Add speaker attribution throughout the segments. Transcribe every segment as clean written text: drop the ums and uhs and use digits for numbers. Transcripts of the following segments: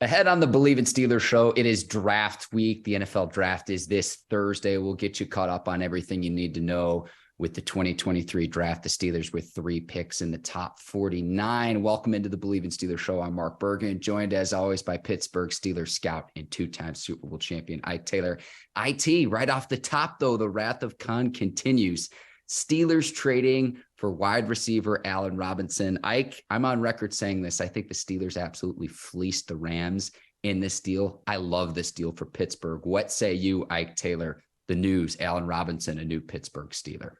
Speaker 1: Ahead on the Bleav in Steelers show, it is draft week. The NFL draft is this Thursday. We'll get you caught up on everything you need to know with the 2023 draft. The Steelers with 3 picks in the top 49. Welcome into the Bleav in Steelers show. I'm Mark Bergin, joined as always by Pittsburgh Steelers scout and 2-time Super Bowl champion Ike Taylor. IT, right off the top, though, the wrath of Khan continues. Steelers trading for wide receiver Allen Robinson. Ike, I'm on record saying this. I think the Steelers absolutely fleeced the Rams in this deal. I love this deal for Pittsburgh. What say you, Ike Taylor? The news, Allen Robinson, a new Pittsburgh Steeler.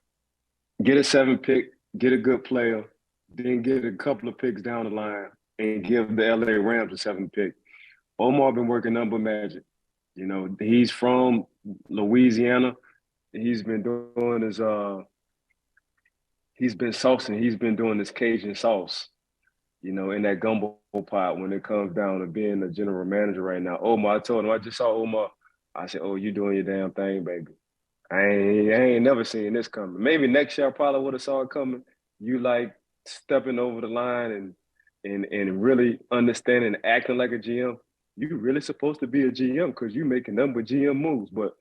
Speaker 2: Get a 7th pick, get a good player, then get a couple of picks down the line and give the LA Rams a 7th pick. Omar been working number magic. You know, he's from Louisiana. He's been doing his he's been saucing. He's been doing this Cajun sauce, you know, in that gumbo pot when it comes down to being a general manager right now. Omar, I told him, I just saw Omar. I said, oh, you doing your damn thing, baby. I ain't never seen this coming. Maybe next year I probably would have saw it coming. You like stepping over the line and really understanding and acting like a GM. You really supposed to be a GM because you making them with GM moves. But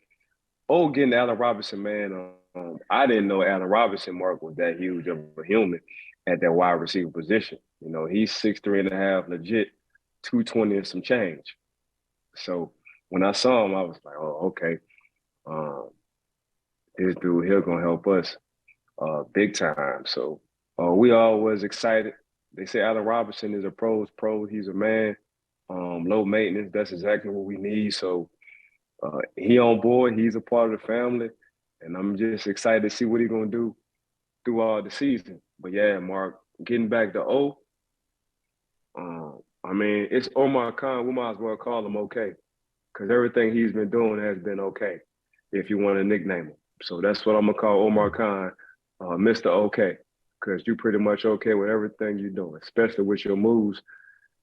Speaker 2: getting Allen Robinson, man, I didn't know Allen Robinson, Mark, was that huge of a human at that wide receiver position. You know, he's 6'3.5", legit, 220 and some change. So when I saw him, I was like, oh, okay. This dude here gonna help us big time. So we all was excited. They say Allen Robinson is a pro's pro. He's a man, low maintenance. That's exactly what we need. So he on board. He's a part of the family. And I'm just excited to see what he's going to do throughout the season. But yeah, Mark, getting back to I mean, it's Omar Khan. We might as well call him okay, because everything he's been doing has been okay, if you want to nickname him. So that's what I'm going to call Omar Khan, Mr. Okay, because you're pretty much okay with everything you're doing, especially with your moves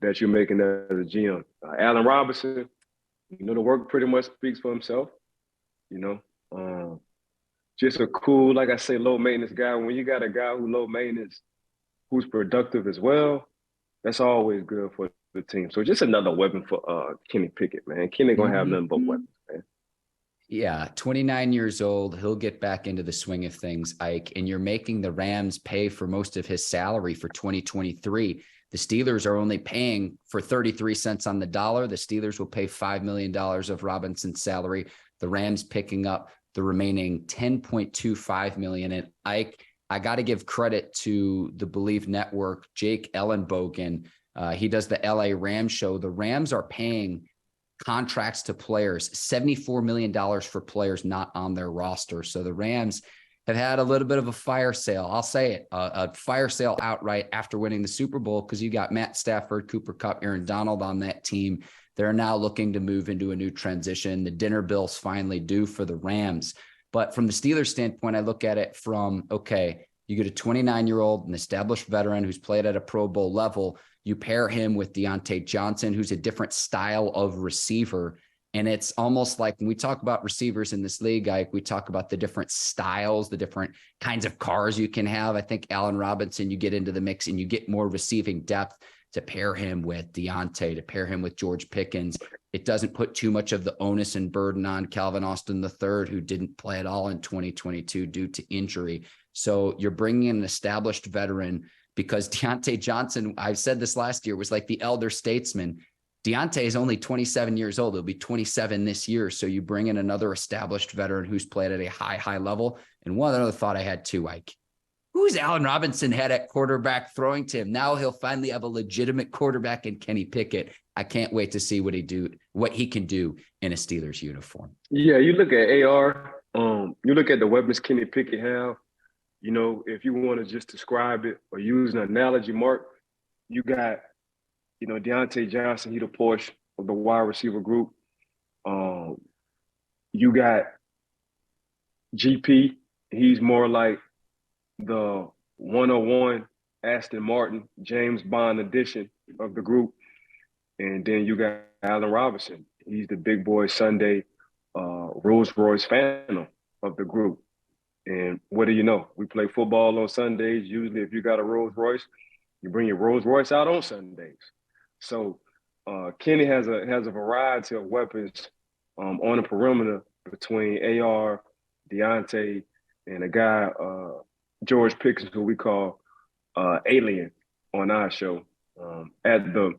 Speaker 2: that you're making as a GM. Allen Robinson, you know, the work pretty much speaks for himself, you know. Just a cool, like I say, low maintenance guy. When you got a guy who's low maintenance, who's productive as well, that's always good for the team. So just another weapon for Kenny Pickett, man. Kenny gonna have nothing but weapons, man.
Speaker 1: Yeah, 29 years old. He'll get back into the swing of things, Ike. And you're making the Rams pay for most of his salary for 2023. The Steelers are only paying for 33 cents on the dollar. The Steelers will pay $5 million of Robinson's salary. The Rams picking up the remaining $10.25 million. And I got to give credit to the Bleav Network, Jake Ellenbogen. He does the LA Rams show. The Rams are paying contracts to players, $74 million for players not on their roster. So the Rams have had a little bit of a fire sale. I'll say it, a fire sale outright after winning the Super Bowl, because you got Matt Stafford, Cooper Kupp, Aaron Donald on that team. They're now looking to move into a new transition. The dinner bill's finally due for the Rams. But from the Steelers standpoint, I look at it from, okay, you get a 29-year-old, an established veteran who's played at a Pro Bowl level. You pair him with Diontae Johnson, who's a different style of receiver. And it's almost like when we talk about receivers in this league, we talk about the different styles, the different kinds of cars you can have. I think Allen Robinson, you get into the mix and you get more receiving depth to pair him with Diontae, to pair him with George Pickens. It doesn't put too much of the onus and burden on Calvin Austin III, who didn't play at all in 2022 due to injury. So you're bringing an established veteran, because Diontae Johnson, I've said this last year, was like the elder statesman. Diontae is only 27 years old. He'll be 27 this year. So you bring in another established veteran who's played at a high level. And one other thought I had too, Ike. Who's Allen Robinson had at quarterback throwing to him? Now he'll finally have a legitimate quarterback in Kenny Pickett. I can't wait to see what he can do in a Steelers uniform.
Speaker 2: Yeah, you look at AR, you look at the weapons Kenny Pickett have. You know, if you want to just describe it or use an analogy, Mark, you got, you know, Diontae Johnson, he the Porsche of the wide receiver group. You got GP, he's more like the 101 Aston Martin, James Bond edition of the group. And then you got Allen Robinson. He's the big boy Sunday Rolls-Royce Phantom of the group. And what do you know? We play football on Sundays. Usually if you got a Rolls-Royce, you bring your Rolls-Royce out on Sundays. So Kenny has a variety of weapons on the perimeter between AR, Deontay, and a guy George Pickens, who we call Alien on our show at the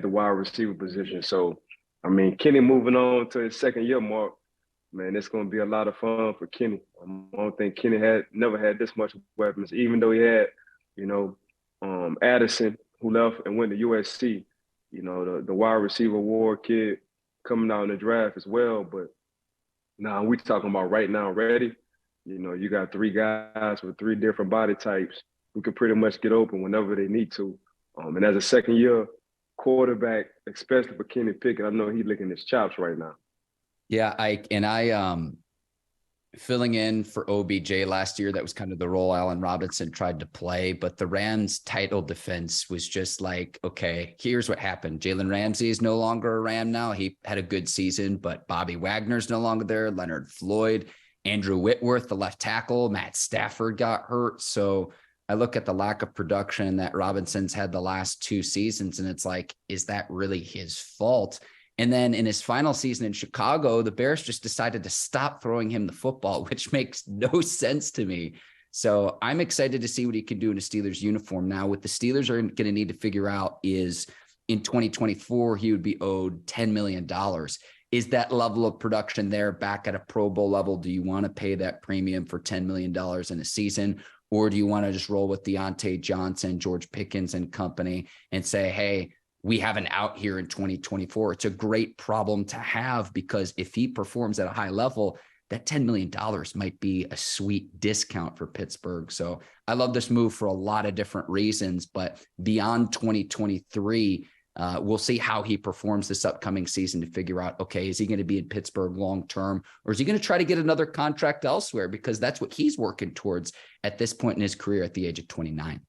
Speaker 2: wide receiver position. So, I mean, Kenny moving on to his second year mark, man, it's going to be a lot of fun for Kenny. I don't think Kenny never had this much weapons, even though he had, you know, Addison, who left and went to USC, you know, the wide receiver war kid coming out in the draft as well. But now we talking about right now ready. You know, you got three guys with three different body types who can pretty much get open whenever they need to. And as a second year quarterback, especially for Kenny Pickett, I know he's licking his chops right now.
Speaker 1: Yeah, I filling in for OBJ last year. That was kind of the role Allen Robinson tried to play, but the Rams' title defense was just like, okay, here's what happened. Jalen Ramsey is no longer a Ram now. He had a good season, but Bobby Wagner's no longer there. Leonard Floyd, Andrew Whitworth, the left tackle, Matt Stafford got hurt. So I look at the lack of production that Robinson's had the last 2 seasons, and it's like, is that really his fault? And then in his final season in Chicago, the Bears just decided to stop throwing him the football, which makes no sense to me. So I'm excited to see what he can do in a Steelers uniform. Now, what the Steelers are going to need to figure out is in 2024, he would be owed $10 million. Is that level of production there back at a Pro Bowl level? Do you want to pay that premium for $10 million in a season? Or do you want to just roll with Deontay Johnson, George Pickens and company and say, hey, we have an out here in 2024. It's a great problem to have, because if he performs at a high level, that $10 million might be a sweet discount for Pittsburgh. So I love this move for a lot of different reasons, but beyond 2023, we'll see how he performs this upcoming season to figure out, okay, is he going to be in Pittsburgh long-term, or is he going to try to get another contract elsewhere? Because that's what he's working towards at this point in his career at the age of 29.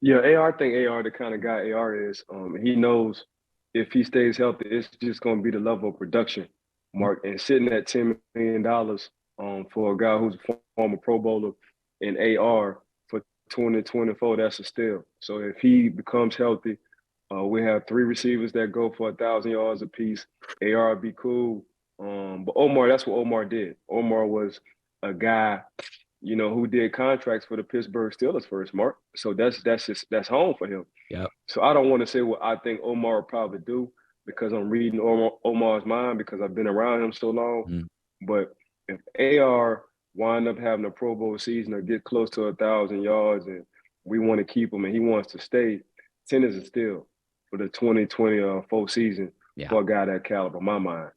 Speaker 2: Yeah, I think AR, the kind of guy AR is, he knows if he stays healthy, it's just going to be the level of production, Mark. And sitting at $10 million for a guy who's a former Pro Bowler in AR for 2024, that's a steal. So if he becomes healthy, we have 3 receivers that go for 1,000 yards apiece. AR would be cool. But Omar, that's what Omar did. Omar was a guy, you know, who did contracts for the Pittsburgh Steelers first, Mark. So that's home for him.
Speaker 1: Yeah.
Speaker 2: So I don't want to say what I think Omar will probably do, because I'm reading Omar's mind because I've been around him so long.
Speaker 1: Mm.
Speaker 2: But if AR wind up having a Pro Bowl season or get close to 1,000 yards and we want to keep him and he wants to stay, 10 is a steal for the 2024 season for a guy that caliber, my mind.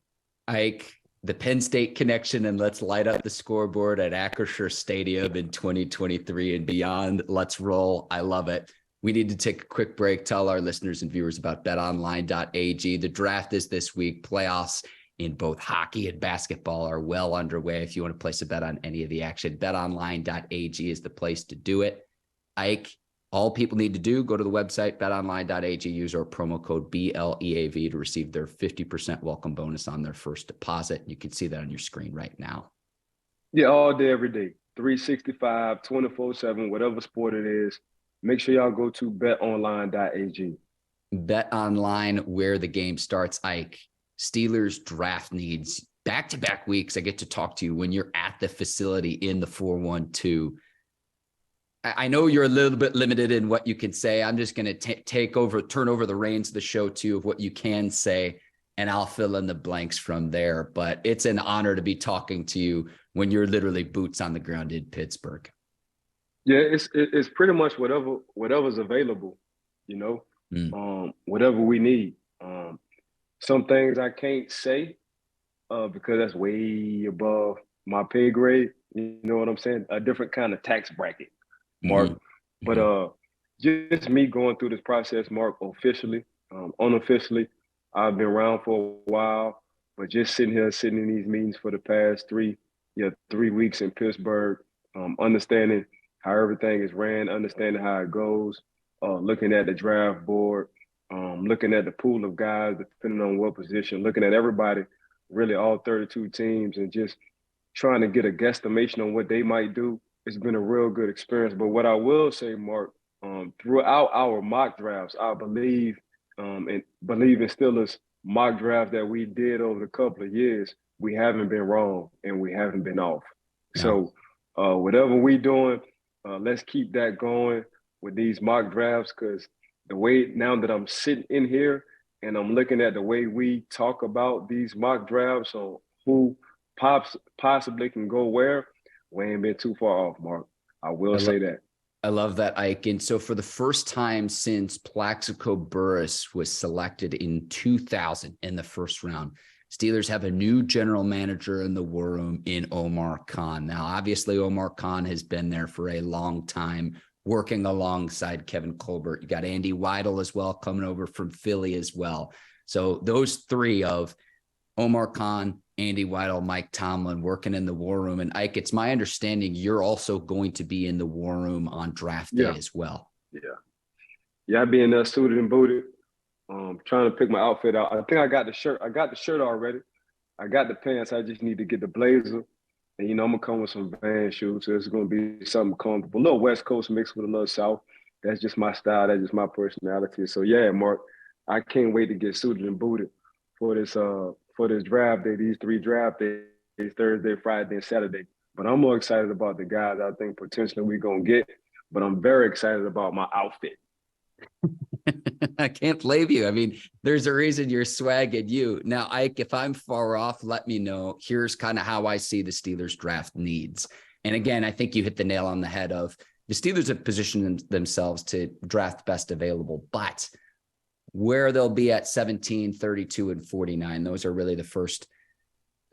Speaker 1: Ike, the Penn State connection, and let's light up the scoreboard at Acrisure Stadium in 2023 and beyond. Let's roll. I love it. We need to take a quick break. Tell our listeners and viewers about BetOnline.ag. The draft is this week. Playoffs in both hockey and basketball are well underway. If you want to place a bet on any of the action, BetOnline.ag is the place to do it. Ike, all people need to do, go to the website, betonline.ag, use our promo code BLEAV to receive their 50% welcome bonus on their first deposit. You can see that on your screen right now.
Speaker 2: Yeah, all day, every day, 365, 24/7, whatever sport it is. Make sure y'all go to betonline.ag.
Speaker 1: BetOnline, where the game starts. Ike, Steelers draft needs back-to-back weeks. I get to talk to you when you're at the facility in the 412. I know you're a little bit limited in what you can say. I'm just going to turn over the reins of the show to you of what you can say, and I'll fill in the blanks from there. But it's an honor to be talking to you when you're literally boots on the ground in Pittsburgh.
Speaker 2: Yeah, it's pretty much whatever's available, you know, whatever we need. Some things I can't say because that's way above my pay grade. You know what I'm saying? A different kind of tax bracket, Mark. Mm-hmm. But just me going through this process, Mark, officially, unofficially, I've been around for a while, but just sitting in these meetings for the past 3 weeks in Pittsburgh, understanding how everything is ran, understanding how it goes, looking at the draft board, looking at the pool of guys, depending on what position, looking at everybody, really all 32 teams, and just trying to get a guesstimation on what they might do. It's been a real good experience. But what I will say, Mark, throughout our mock drafts, I Bleav and Bleav in Steelers mock draft that we did over the couple of years, we haven't been wrong and we haven't been off.
Speaker 1: Yeah.
Speaker 2: So whatever we doing, let's keep that going with these mock drafts, because the way now that I'm sitting in here and I'm looking at the way we talk about these mock drafts on who possibly can go where, we ain't been too far off, Mark. I will say that.
Speaker 1: I love that, Ike. And so for the first time since Plaxico Burress was selected in 2000 in the first round, Steelers have a new general manager in the war room in Omar Khan. Now, obviously, Omar Khan has been there for a long time, working alongside Kevin Colbert. You got Andy Weidel as well, coming over from Philly as well. So those three of Omar Khan, Andy Weidel, Mike Tomlin working in the war room. And Ike, it's my understanding you're also going to be in the war room on draft day as well.
Speaker 2: Yeah, I be in there suited and booted. Trying to pick my outfit out. I think I got the shirt. I got the shirt already. I got the pants. I just need to get the blazer. And, I'm going to come with some Vans shoes. So it's going to be something comfortable. A little West Coast mixed with a little South. That's just my style. That's just my personality. So, yeah, Mark, I can't wait to get suited and booted for this draft day, these 3 draft days, Thursday, Friday, and Saturday. But I'm more excited about the guys I think potentially we're going to get. But I'm very excited about my outfit.
Speaker 1: I can't blame you. I mean, there's a reason you're swagging you. Now, Ike, if I'm far off, let me know. Here's kind of how I see the Steelers draft needs. And again, I think you hit the nail on the head of the Steelers have positioned themselves to draft best available, but where they'll be at 17, 32, and 49, those are really the first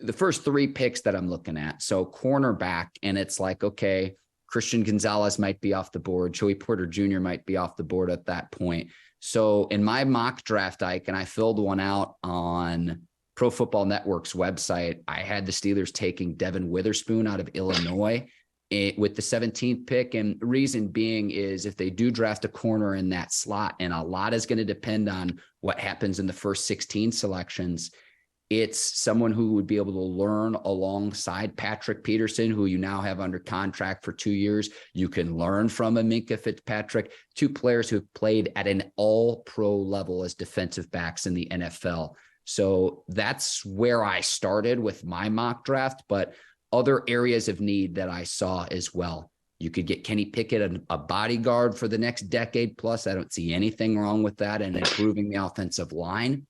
Speaker 1: 3 picks that I'm looking at. So cornerback, and it's like, okay, Christian Gonzalez might be off the board. Joey Porter Jr. might be off the board at that point. So in my mock draft, Ike, and I filled one out on Pro Football Network's website, I had the Steelers taking Devin Witherspoon out of Illinois with the 17th pick. And the reason being is if they do draft a corner in that slot, and a lot is going to depend on what happens in the first 16 selections, it's someone who would be able to learn alongside Patrick Peterson, who you now have under contract for 2 years. You can learn from Minkah Fitzpatrick, 2 players who have played at an all-pro level as defensive backs in the NFL. So that's where I started with my mock draft, but other areas of need that I saw as well. You could get Kenny Pickett, a bodyguard for the next decade plus. I don't see anything wrong with that, and improving the offensive line.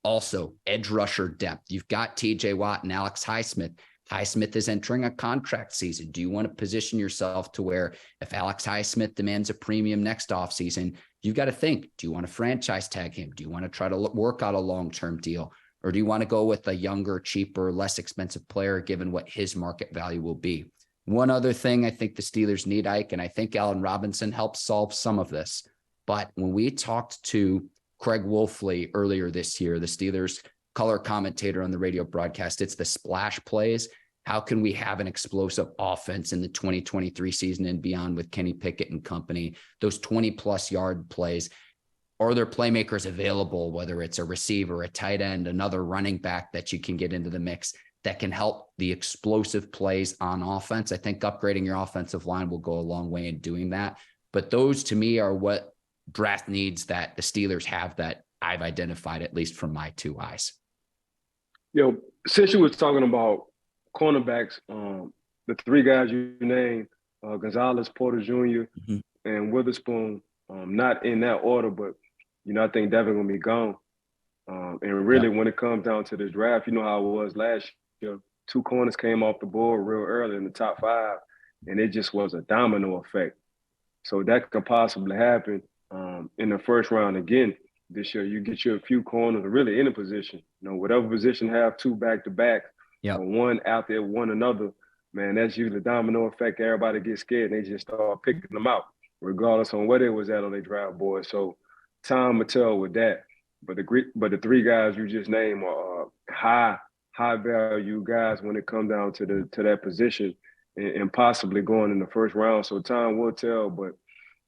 Speaker 1: Also, edge rusher depth. You've got TJ Watt and Alex Highsmith. Highsmith is entering a contract season. Do you want to position yourself to where if Alex Highsmith demands a premium next offseason, you've got to think, do you want to franchise tag him? Do you want to try to work out a long-term deal? Or do you want to go with a younger, cheaper, less expensive player, given what his market value will be? One other thing I think the Steelers need, Ike, and I think Allen Robinson helps solve some of this. But when we talked to Craig Wolfley earlier this year, the Steelers color commentator on the radio broadcast, it's the splash plays. How can we have an explosive offense in the 2023 season and beyond with Kenny Pickett and company? Those 20-plus yard plays. Are there playmakers available, whether it's a receiver, a tight end, another running back that you can get into the mix that can help the explosive plays on offense? I think upgrading your offensive line will go a long way in doing that. But those, to me, are what draft needs that the Steelers have that I've identified, at least from my 2 eyes.
Speaker 2: Since you was talking about cornerbacks, the 3 guys you named, Gonzalez, Porter Jr., and Witherspoon, not in that order, but, I think Devin going to be gone. And really, when it comes down to this draft, you know how it was last year. 2 corners came off the board real early in the top 5, and it just was a domino effect. So that could possibly happen in the first round again this year. You get you a few corners, really any position. Whatever position have 2 back-to-back, or 1 out there, 1 another, man, that's usually a domino effect. Everybody gets scared, and they just start picking them out, regardless on where they was at on their draft board. So time will tell with that. But the 3 guys you just named are high value guys when it comes down to that position, and possibly going in the first round. So time will tell, but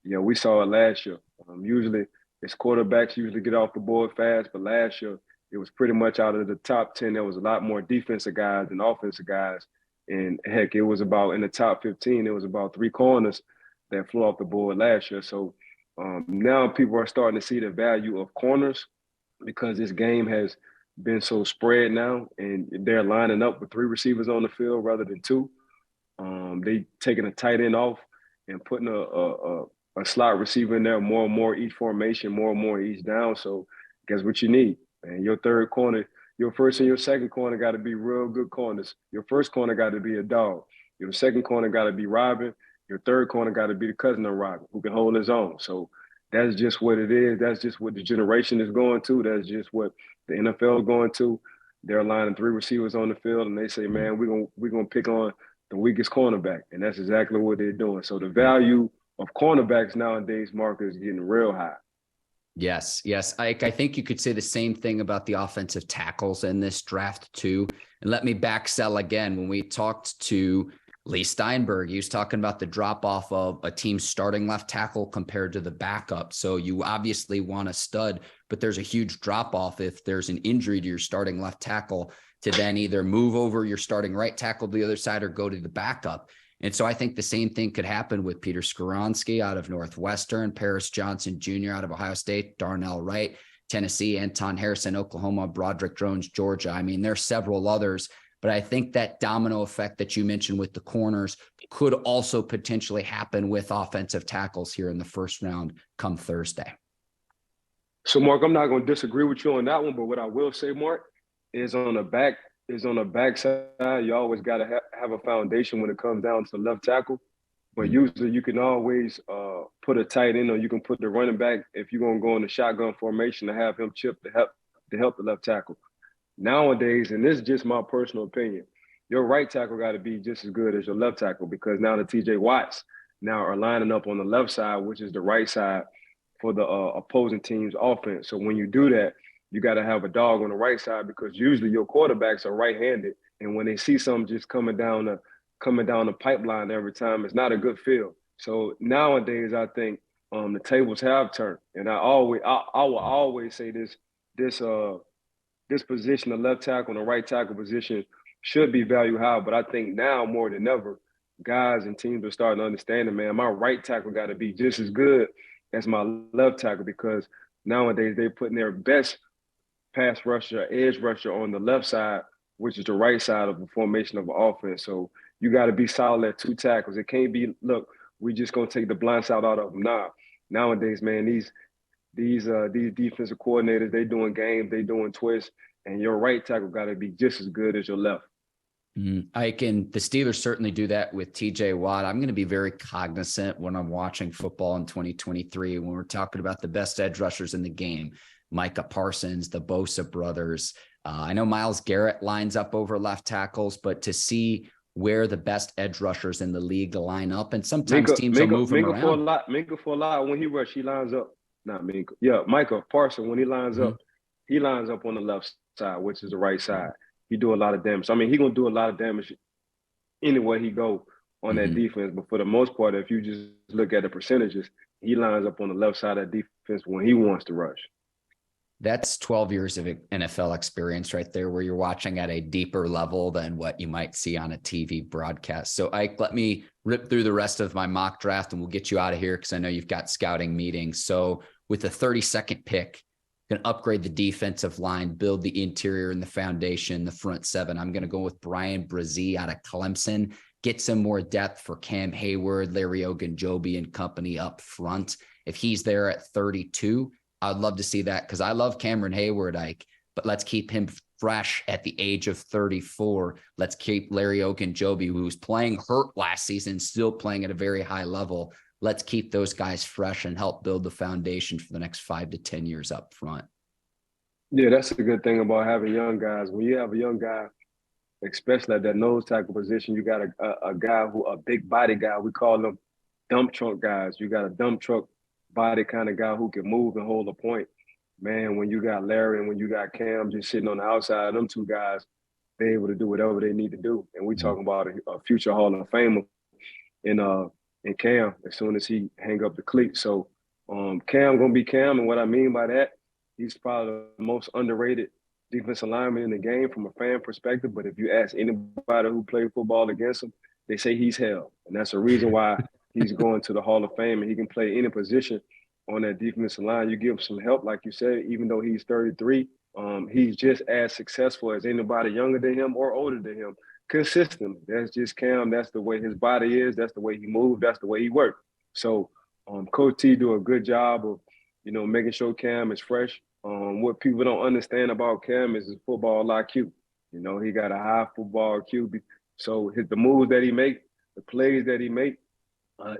Speaker 2: we saw it last year. Usually it's quarterbacks usually get off the board fast, but last year it was pretty much out of the top 10. There was a lot more defensive guys than offensive guys. And heck, it was about in the top 15, it was about 3 corners that flew off the board last year. So now people are starting to see the value of corners because this game has been so spread now, and they're lining up with 3 receivers on the field rather than 2. They taking a tight end off and putting a slot receiver in there more and more each formation, more and more each down. So guess what you need? And your third corner, your first and your second corner got to be real good corners. Your first corner got to be a dog. Your second corner got to be Robin. Your third corner got to be the cousin of Robin who can hold his own. So that's just what it is. That's just what the generation is going to. That's just what the NFL is going to. They're lining 3 receivers on the field, and they say, man, we're gonna pick on the weakest cornerback, and that's exactly what they're doing. So the value of cornerbacks nowadays, Mark, is getting real high.
Speaker 1: Yes, yes. I think you could say the same thing about the offensive tackles in this draft too. And let me backsell again. When we talked to Lee Steinberg, he was talking about the drop off of a team's starting left tackle compared to the backup. So you obviously want a stud, but there's a huge drop off if there's an injury to your starting left tackle to then either move over your starting right tackle to the other side or go to the backup. And so I think the same thing could happen with Peter Skoronski out of Northwestern, Paris Johnson Jr. out of Ohio State, Darnell Wright, Tennessee, Anton Harrison, Oklahoma, Broderick Jones, Georgia. I mean, there's several others, but I think that domino effect that you mentioned with the corners could also potentially happen with offensive tackles here in the first round come Thursday.
Speaker 2: So, Mark, I'm not going to disagree with you on that one, but what I will say, Mark, is on the backside, you always got to have a foundation when it comes down to left tackle. But usually you can always put a tight end, or you can put the running back if you're going to go in the shotgun formation to have him chip to help the left tackle. Nowadays, and this is just my personal opinion, your right tackle got to be just as good as your left tackle, because now the TJ Watts now are lining up on the left side, which is the right side for the opposing team's offense. So when you do that, you got to have a dog on the right side, because usually your quarterbacks are right-handed, and when they see something just coming down the pipeline every time, it's not a good feel. So nowadays, I think the tables have turned, and I will always say this position, the left tackle and the right tackle position, should be valued high. But I think now more than ever, guys and teams are starting to understand that, man, my right tackle got to be just as good as my left tackle, because nowadays they're putting their best pass rusher, edge rusher on the left side, which is the right side of the formation of the offense. So you got to be solid at 2 tackles. It can't be, look, we just going to take the blind side out of them. Nah, nowadays, man, these defensive coordinators, they doing games, they doing twists, and your right tackle got to be just as good as your left.
Speaker 1: The Steelers certainly do that with TJ Watt. I'm going to be very cognizant when I'm watching football in 2023, when we're talking about the best edge rushers in the game, Micah Parsons, the Bosa brothers. I know Myles Garrett lines up over left tackles, but to see where the best edge rushers in the league line up, and sometimes teams will move him around.
Speaker 2: Minka for a lot, when he rush, he lines up. Not Minka. Yeah, Micah Parsons, when he lines up, he lines up on the left side, which is the right side. He do a lot of damage. I mean, he going to do a lot of damage anywhere he go on that defense. But for the most part, if you just look at the percentages, he lines up on the left side of that defense when he wants to rush.
Speaker 1: That's 12 years of NFL experience right there, where you're watching at a deeper level than what you might see on a TV broadcast. So, Ike, let me rip through the rest of my mock draft and we'll get you out of here, because I know you've got scouting meetings. So with the 32nd pick, going to upgrade the defensive line, build the interior and the foundation, the front 7. I'm going to go with Brian Brzee out of Clemson, get some more depth for Cam Hayward, Larry Ogunjobi and company up front. If he's there at 32, I'd love to see that, because I love Cameron Hayward, Ike, but let's keep him fresh at the age of 34. Let's keep Larry Ogunjobi, who was playing hurt last season, still playing at a very high level. Let's keep those guys fresh and help build the foundation for the next 5 to 10 years up front.
Speaker 2: Yeah, that's a good thing about having young guys. When you have a young guy, especially at that nose tackle position, you got a guy a big body guy. We call them dump truck guys. You got a dump truck body kind of guy who can move and hold a point. Man, when you got Larry and when you got Cam just sitting on the outside, them 2 guys, they're able to do whatever they need to do. And we talking about a future Hall of Famer in Cam as soon as he hang up the cleat. So Cam gonna be Cam, and what I mean by that, he's probably the most underrated defensive lineman in the game from a fan perspective. But if you ask anybody who played football against him, they say he's hell. And that's the reason why he's going to the Hall of Fame, and he can play any position on that defensive line. You give him some help, like you said, even though he's 33, he's just as successful as anybody younger than him or older than him. Consistent. That's just Cam. That's the way his body is. That's the way he moves. That's the way he works. So Coach T do a good job of, making sure Cam is fresh. What people don't understand about Cam is his football IQ. He got a high football IQ. So the moves that he make, the plays that he make,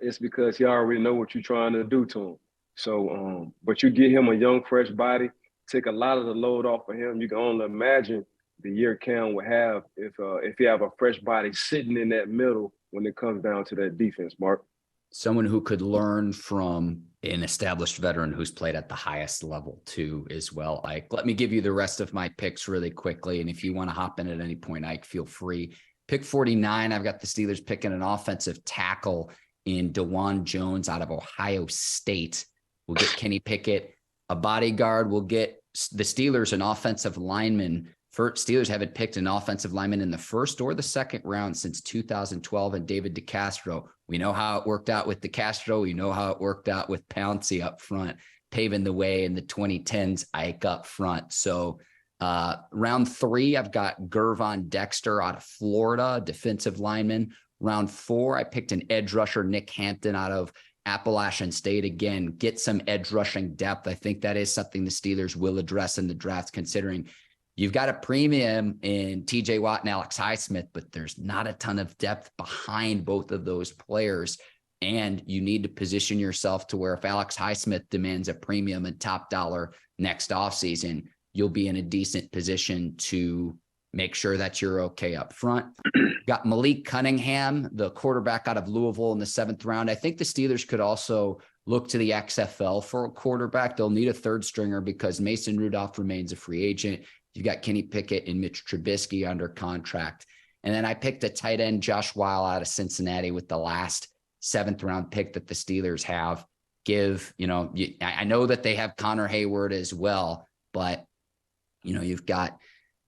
Speaker 2: it's because he already know what you're trying to do to him. So, but you get him a young, fresh body, take a lot of the load off of him. You can only imagine the year Cam would have if he have a fresh body sitting in that middle when it comes down to that defense, Mark.
Speaker 1: Someone who could learn from an established veteran who's played at the highest level too as well. Ike, let me give you the rest of my picks really quickly. And if you want to hop in at any point, Ike, feel free. Pick 49, I've got the Steelers picking an offensive tackle in DeJuan Jones out of Ohio State. We'll get Kenny Pickett, a bodyguard. We'll get the Steelers an offensive lineman. Steelers haven't picked an offensive lineman in the first or the second round since 2012, and David DeCastro. We know how it worked out with DeCastro. We know how it worked out with Pouncey up front, paving the way in the 2010s, Ike up front. So round 3, I've got Gervon Dexter out of Florida, defensive lineman. Round 4, I picked an edge rusher, Nick Hampton out of Appalachian State. Again, get some edge rushing depth. I think that is something the Steelers will address in the draft, considering you've got a premium in TJ Watt and Alex Highsmith, but there's not a ton of depth behind both of those players. And you need to position yourself to where if Alex Highsmith demands a premium and top dollar next offseason, you'll be in a decent position to make sure that you're okay up front. Got Malik Cunningham, the quarterback out of Louisville in the 7th round. I think the Steelers could also look to the XFL for a quarterback. They'll need a third stringer because Mason Rudolph remains a free agent. You've got Kenny Pickett and Mitch Trubisky under contract. And then I picked a tight end, Josh Weil out of Cincinnati with the last 7th round pick that the Steelers have. I know that they have Connor Hayward as well, but you've got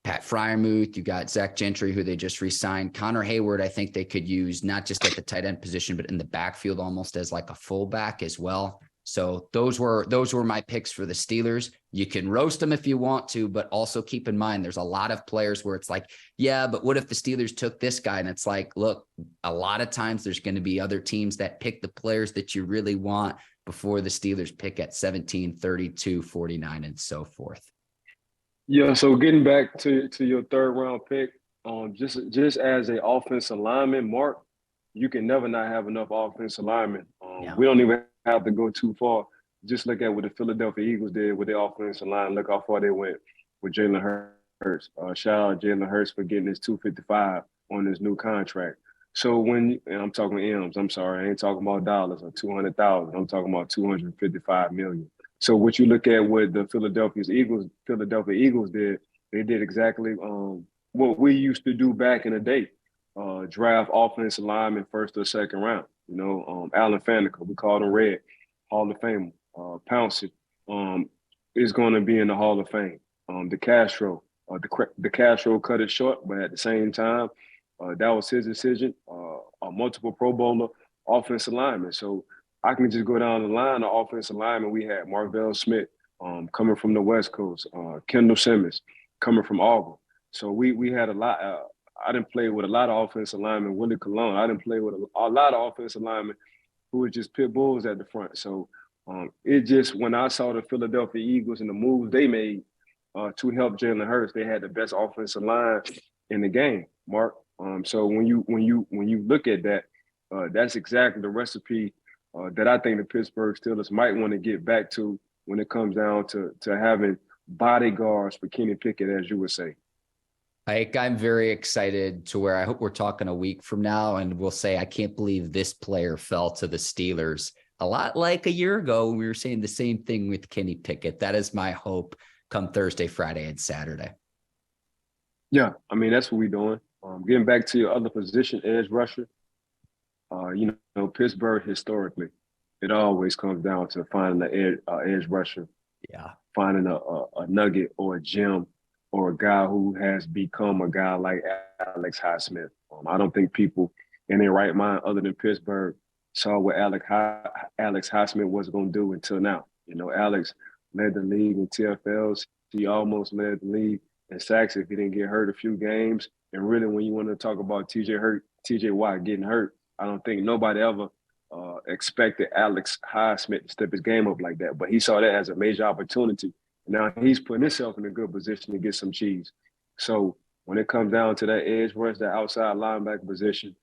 Speaker 1: Pat Freiermuth, you got Zach Gentry, who they just re-signed. Connor Hayward, I think they could use not just at the tight end position, but in the backfield almost as like a fullback as well. So those were my picks for the Steelers. You can roast them if you want to, but also keep in mind there's a lot of players where it's like, yeah, but what if the Steelers took this guy? And it's like, look, a lot of times there's going to be other teams that pick the players that you really want before the Steelers pick at 17, 32, 49, and so forth.
Speaker 2: Yeah, so getting back to your 3rd round pick, just as an offensive lineman, Mark, you can never not have enough offensive linemen. We don't even have to go too far. Just look at what the Philadelphia Eagles did with their offensive line. Look how far they went with Jalen Hurts. Shout out Jalen Hurts for getting his $255 on his new contract. So and I'm talking M's, I'm sorry, I ain't talking about dollars or 200,000. I'm talking about $255 million. So what you look at what the Philadelphia Eagles did, they did exactly what we used to do back in the day. Draft offensive lineman 1st or 2nd round. Alan Faneca, we called him Red, Hall of Fame. Pouncey is going to be in the Hall of Fame. DeCastro cut it short, but at the same time, that was his decision. A multiple Pro Bowler offensive lineman. So I can just go down the line of offensive linemen. We had Marvell Smith coming from the West Coast, Kendall Simmons coming from Auburn. So we had a lot. I didn't play with a lot of offensive linemen. Willie Colon, I didn't play with a lot of offensive linemen who were just pit bulls at the front. So when I saw the Philadelphia Eagles and the moves they made to help Jalen Hurts, they had the best offensive line in the game, Mark. So when you look at that, that's exactly the recipe that I think the Pittsburgh Steelers might want to get back to when it comes down to having bodyguards for Kenny Pickett, as you would say.
Speaker 1: I'm very excited to where I hope we're talking a week from now and we'll say, I can't believe this player fell to the Steelers. A lot like a year ago when we were saying the same thing with Kenny Pickett. That is my hope come Thursday, Friday, and Saturday.
Speaker 2: Yeah, I mean, that's what we're doing. Getting back to your other position, edge rusher, Pittsburgh historically, it always comes down to finding an edge rusher.
Speaker 1: Yeah.
Speaker 2: Finding a nugget or a gem or a guy who has become a guy like Alex Highsmith. I don't think people in their right mind other than Pittsburgh saw what Alex Highsmith was going to do until now. Alex led the league in TFLs. He almost led the league in sacks if he didn't get hurt a few games. And really, when you want to talk about TJ Watt getting hurt, I don't think nobody ever expected Alex Highsmith to step his game up like that. But he saw that as a major opportunity. Now he's putting himself in a good position to get some cheese. So when it comes down to that edge rush, that outside linebacker position,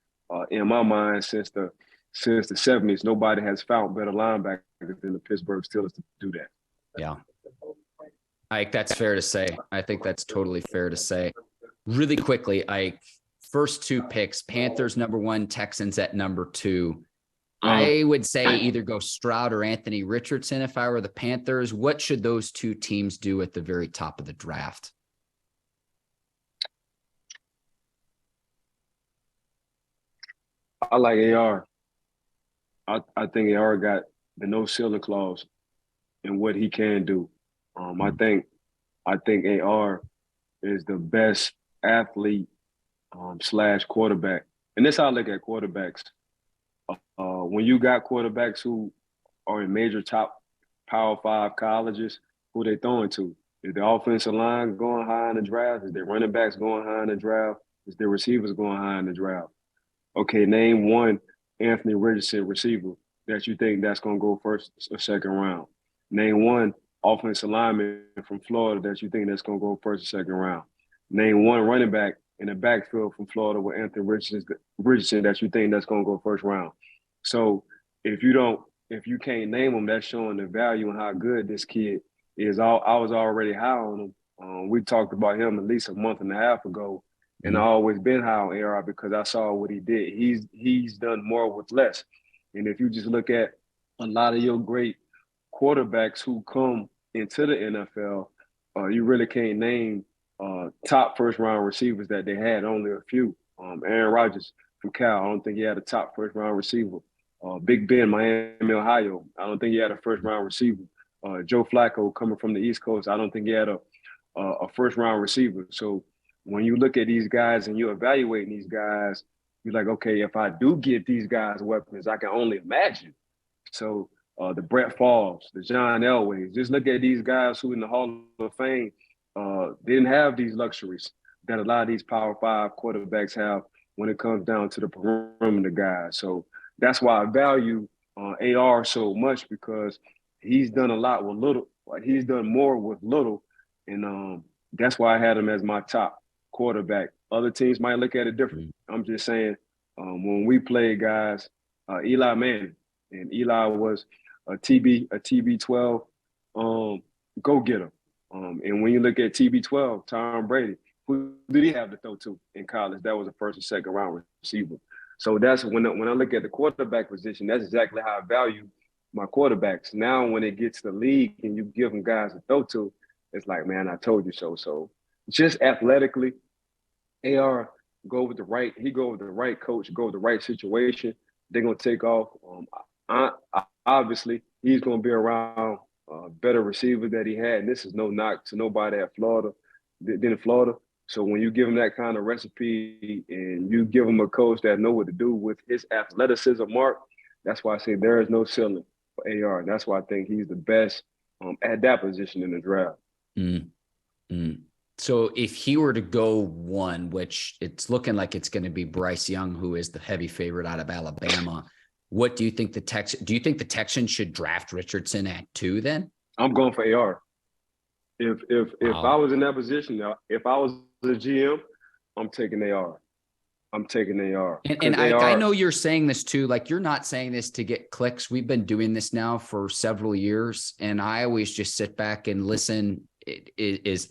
Speaker 2: in my mind, since the 70s, nobody has found better linebackers than the Pittsburgh Steelers to do that.
Speaker 1: Yeah. Ike, that's fair to say. I think that's totally fair to say. Really quickly, Ike, first two picks, Panthers number 1, Texans at number 2. I would say either go Stroud or Anthony Richardson if I were the Panthers. What should those two teams do at the very top of the draft?
Speaker 2: I like AR. I think AR got the no ceiling clause in what he can do. I think AR is the best athlete / quarterback. And this is how I look at quarterbacks. When you got quarterbacks who are in major top Power 5 colleges, who they throwing to? Is the offensive line going high in the draft? Is their running backs going high in the draft? Is their receivers going high in the draft? Okay, name one Anthony Richardson receiver that you think that's going to go first or second round. Name one offensive lineman from Florida that you think that's going to go first or second round. Name one running back in the backfield from Florida with Anthony Richardson that you think that's going to go first round. So if you can't name them, that's showing the value and how good this kid is. I was already high on him. We talked about him at least a month and a half ago, and I always been high on AR because I saw what he did. He's done more with less. And if you just look at a lot of your great quarterbacks who come into the NFL, you really can't name top first-round receivers that they had, only a few. Aaron Rodgers from Cal, I don't think he had a top first-round receiver. Big Ben, Miami, Ohio, I don't think he had a first-round receiver. Joe Flacco coming from the East Coast, I don't think he had a first-round receiver. So when you look at these guys and you're evaluating these guys, you're like, okay, if I do get these guys weapons, I can only imagine. So the Brett Favres, the John Elways, just look at these guys who in the Hall of Fame didn't have these luxuries that a lot of these Power 5 quarterbacks have when it comes down to the perimeter guys. So that's why I value AR so much, because he's done a lot with little. Like, he's done more with little, and that's why I had him as my top quarterback. Other teams might look at it differently. I'm just saying, when we played guys, Eli Manning, and Eli was a TB12 go-getter. And when you look at TB12, Tom Brady, who did he have to throw to in college? That was a first or second round receiver. So that's when I look at the quarterback position, that's exactly how I value my quarterbacks. Now, when it gets to the league and you give them guys to throw to, it's like, man, I told you so. So just athletically, AR go with the right coach, go with the right situation. They're gonna take off. Obviously, he's gonna be around better receivers that he had. And this is no knock to nobody at Florida than Florida. So when you give him that kind of recipe and you give him a coach that know what to do with his athleticism, Mark, that's why I say there is no ceiling for AR. And that's why I think he's the best at that position in the draft.
Speaker 1: So if he were to go one, which it's looking like it's going to be Bryce Young, who is the heavy favorite out of Alabama, what do you think the Texans should draft Richardson at 2 then? I'm
Speaker 2: going for AR. If I was in that position, if I was the GM, I'm taking AR. I'm taking AR.
Speaker 1: And I know you're saying this too. Like, you're not saying this to get clicks. We've been doing this now for several years, and I always just sit back and listen.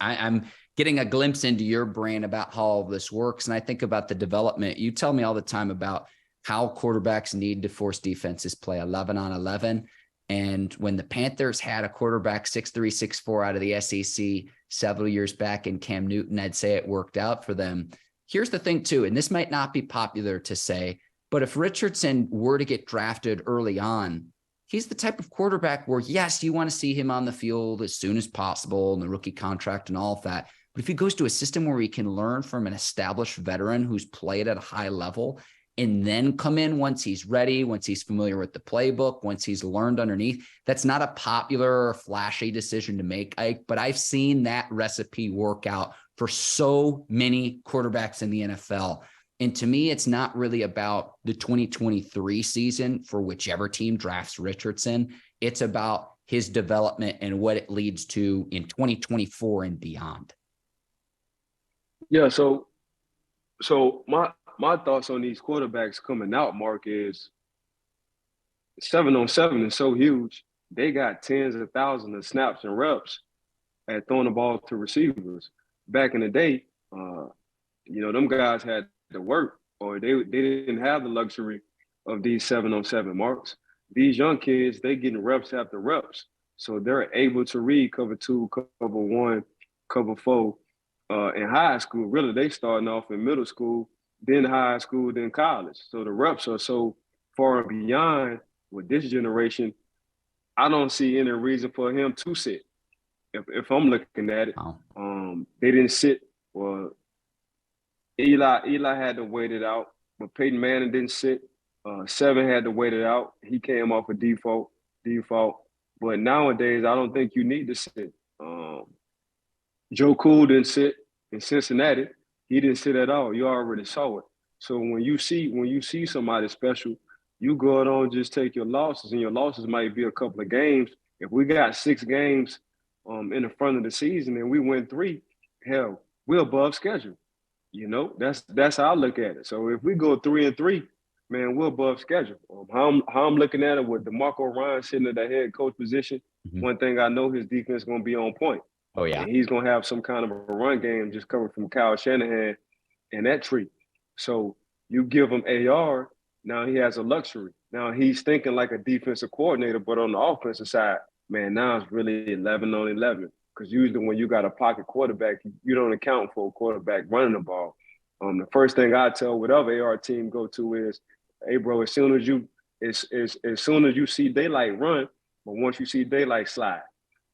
Speaker 1: I'm getting a glimpse into your brain about how all this works. And I think about the development. You tell me all the time about how quarterbacks need to force defenses play 11 on 11. And when the Panthers had a quarterback 6'3", 6'4" out of the SEC several years back in Cam Newton, I'd say it worked out for them. Here's the thing too, and this might not be popular to say, but if Richardson were to get drafted early on, he's the type of quarterback where, yes, you want to see him on the field as soon as possible and the rookie contract and all of that. But if he goes to a system where he can learn from an established veteran who's played at a high level, and then come in once he's ready, once he's familiar with the playbook, once he's learned underneath. That's not a popular or flashy decision to make, Ike, but I've seen that recipe work out for so many quarterbacks in the NFL. And to me, it's not really about the 2023 season for whichever team drafts Richardson. It's about his development and what it leads to in 2024 and beyond.
Speaker 2: Yeah, so my thoughts on these quarterbacks coming out, Mark, is 7-on-7 is so huge. They got tens of thousands of snaps and reps at throwing the ball to receivers. Back in the day, them guys had to work, or they didn't have the luxury of these 7-on-7 marks. These young kids, they getting reps after reps. So they're able to read cover 2, cover 1, cover 4. In high school, really, they starting off in middle school, then high school, then college. So the reps are so far and beyond with this generation. I don't see any reason for him to sit. If I'm looking at it, they didn't sit. Well, Eli had to wait it out, but Peyton Manning didn't sit. 7 had to wait it out. He came off a default. But nowadays, I don't think you need to sit. Joe Cool didn't sit in Cincinnati. He didn't sit at all. You already saw it. So when you see somebody special, you go out on just take your losses, and your losses might be a couple of games. If we got 6 games in the front of the season and we win 3, hell, we're above schedule. That's how I look at it. So if we go 3-3, man, we're above schedule. How I'm looking at it with DeMarco Ryan sitting at the head coach position, one thing I know, his defense is going to be on point.
Speaker 1: Oh, yeah.
Speaker 2: And he's going to have some kind of a run game just coming from Kyle Shanahan and that tree. So you give him AR, now he has a luxury. Now he's thinking like a defensive coordinator, but on the offensive side, man, now it's really 11 on 11. Because usually when you got a pocket quarterback, you don't account for a quarterback running the ball. The first thing I tell whatever AR team go to is, hey, bro, as soon as you see daylight, run, but once you see daylight, slide.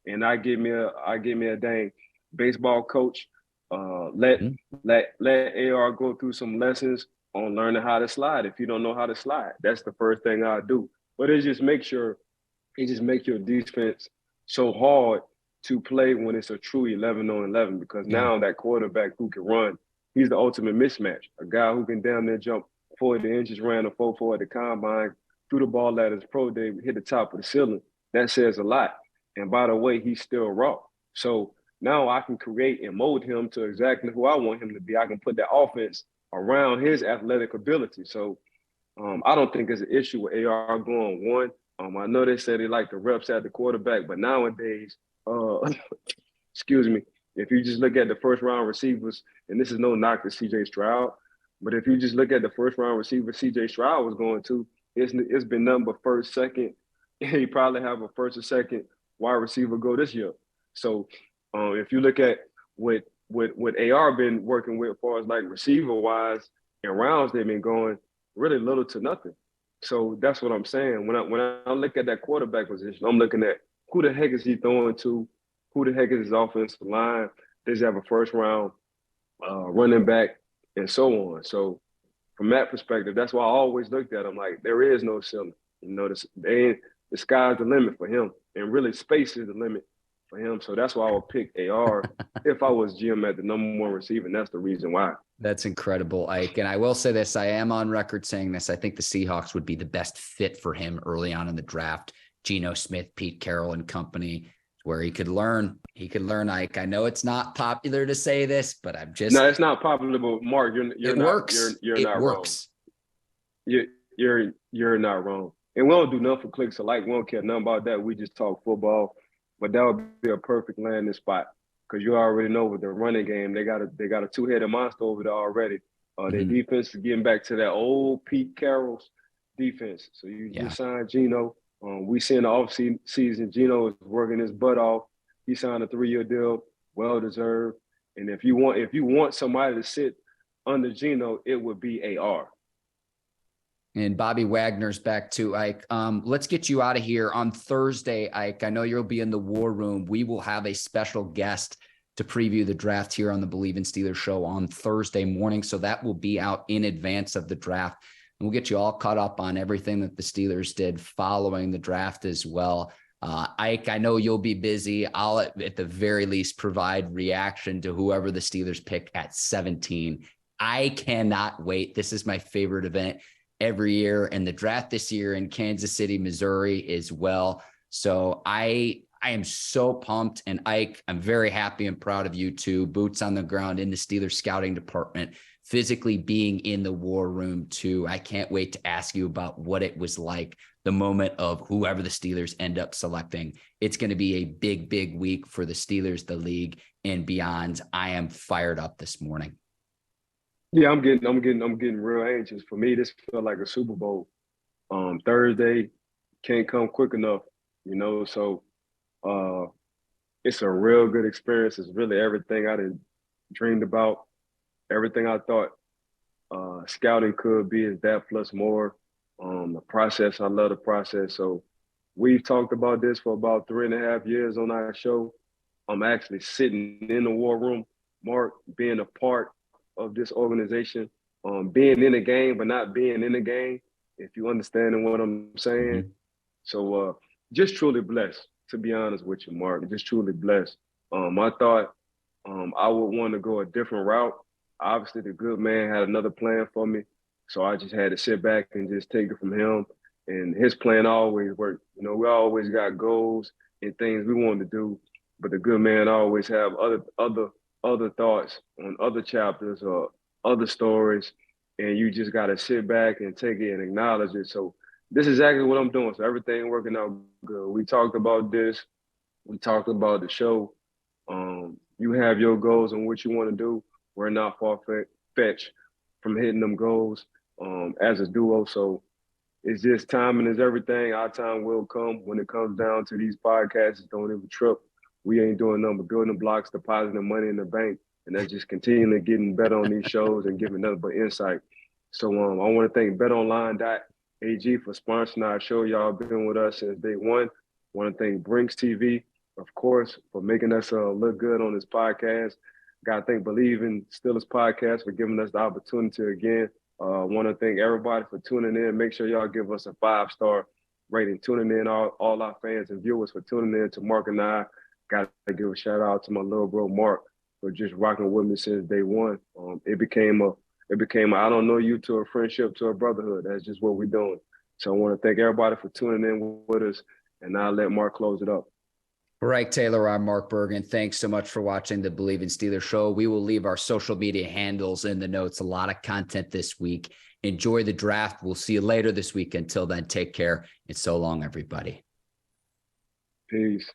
Speaker 2: And I give me a dang baseball coach. Let AR go through some lessons on learning how to slide. If you don't know how to slide, that's the first thing I do. But it just makes your defense so hard to play when it's a true 11 on 11, because now that quarterback who can run, he's the ultimate mismatch. A guy who can down there jump 40 inches, ran a 4.4 at the combine, threw the ball at his pro day, hit the top of the ceiling. That says a lot. And by the way, he's still raw. So now I can create and mold him to exactly who I want him to be. I can put that offense around his athletic ability. So I don't think it's an issue with AR going 1. I know they said they like the reps at the quarterback, but nowadays, excuse me, if you just look at the first round receivers, and this is no knock to CJ Stroud, but if you just look at the first round receiver CJ Stroud was going to, it's been nothing but first, second. He probably have a first or second wide receiver go this year. So if you look at what AR been working with as far as like receiver wise and rounds, they've been going really little to nothing. So that's what I'm saying. When I look at that quarterback position, I'm looking at who the heck is he throwing to? Who the heck is his offensive line? Does he have a first round running back and so on? So from that perspective, that's why I always looked at him like there is no ceiling. The sky's the limit for him, and really space is the limit for him. So that's why I would pick AR if I was GM at the number 1 receiver, and that's the reason why.
Speaker 1: That's incredible, Ike. And I will say this, I am on record saying this. I think the Seahawks would be the best fit for him early on in the draft. Geno Smith, Pete Carroll and company, where he could learn, Ike. I know it's not popular to say this, but I'm just.
Speaker 2: No, it's not popular, but Mark, you're
Speaker 1: it
Speaker 2: not,
Speaker 1: works.
Speaker 2: You're
Speaker 1: it
Speaker 2: not
Speaker 1: works.
Speaker 2: wrong. You're not wrong. And we don't do nothing for clicks alike. We don't care nothing about that. We just talk football. But that would be a perfect landing spot, because you already know with the running game, they got a 2-headed monster over there already. Their defense is getting back to that old Pete Carroll's defense. So you just signed Geno. We see in the offseason, Geno is working his butt off. He signed a 3-year deal, well deserved. And if you want somebody to sit under Geno, it would be AR.
Speaker 1: And Bobby Wagner's back too, Ike. Let's get you out of here on Thursday, Ike. I know you'll be in the war room. We will have a special guest to preview the draft here on the Bleav in Steelers show on Thursday morning. So that will be out in advance of the draft. we'll get you all caught up on everything that the Steelers did following the draft as well. Ike, I know you'll be busy. I'll at the very least provide reaction to whoever the Steelers pick at 17. I cannot wait. This is my favorite event every year, and the draft this year in Kansas City, Missouri as well. So I am so pumped, and Ike, I'm very happy and proud of you too. Boots on the ground in the Steelers scouting department, physically being in the war room too. I can't wait to ask you about what it was like the moment of whoever the Steelers end up selecting. It's going to be a big, big week for the Steelers, the league, and beyond. I am fired up this morning.
Speaker 2: Yeah, I'm getting real anxious. For me, this felt like a Super Bowl. Thursday can't come quick enough, So it's a real good experience. It's really everything I done dreamed about, everything I thought scouting could be is that plus more. The process, I love the process. So we've talked about this for about 3.5 years on our show. I'm actually sitting in the war room, Mark, being a part of this organization, being in the game, but not being in the game, if you understand what I'm saying. Mm-hmm. So just truly blessed, to be honest with you, Mark, just truly blessed. I thought I would want to go a different route. Obviously, the good man had another plan for me, so I just had to sit back and just take it from him. And his plan always worked. We always got goals and things we wanted to do, but the good man always have other thoughts on other chapters or other stories, and you just got to sit back and take it and acknowledge it. So this is exactly what I'm doing. So everything working out good. We talked about this. We talked about the show. You have your goals and what you want to do. We're not far-fetched from hitting them goals as a duo. So it's just timing is everything. Our time will come when it comes down to these podcasts. Don't even trip. We ain't doing nothing but building blocks, depositing money in the bank, and that's just continually getting better on these shows and giving nothing but insight. So I want to thank BetOnline.ag for sponsoring our show. Y'all been with us since day one. I want to thank Brinks TV, of course, for making us look good on this podcast. Got to thank Bleav in Steelers podcast for giving us the opportunity again. Want to thank everybody for tuning in. Make sure y'all give us a 5-star rating. Tuning in, all our fans and viewers for tuning in to Mark and I. Got to give a shout out to my little bro Mark for just rocking with me since day one. It became a I don't know you to a friendship to a brotherhood. That's just what we're doing. So I want to thank everybody for tuning in with us, and I'll let Mark close it up.
Speaker 1: All right, Taylor, I'm Mark Bergin. Thanks so much for watching the Bleav in Steelers show. We will leave our social media handles in the notes. A lot of content this week. Enjoy the draft. We'll see you later this week. Until then, take care, and so long, everybody.
Speaker 2: Peace.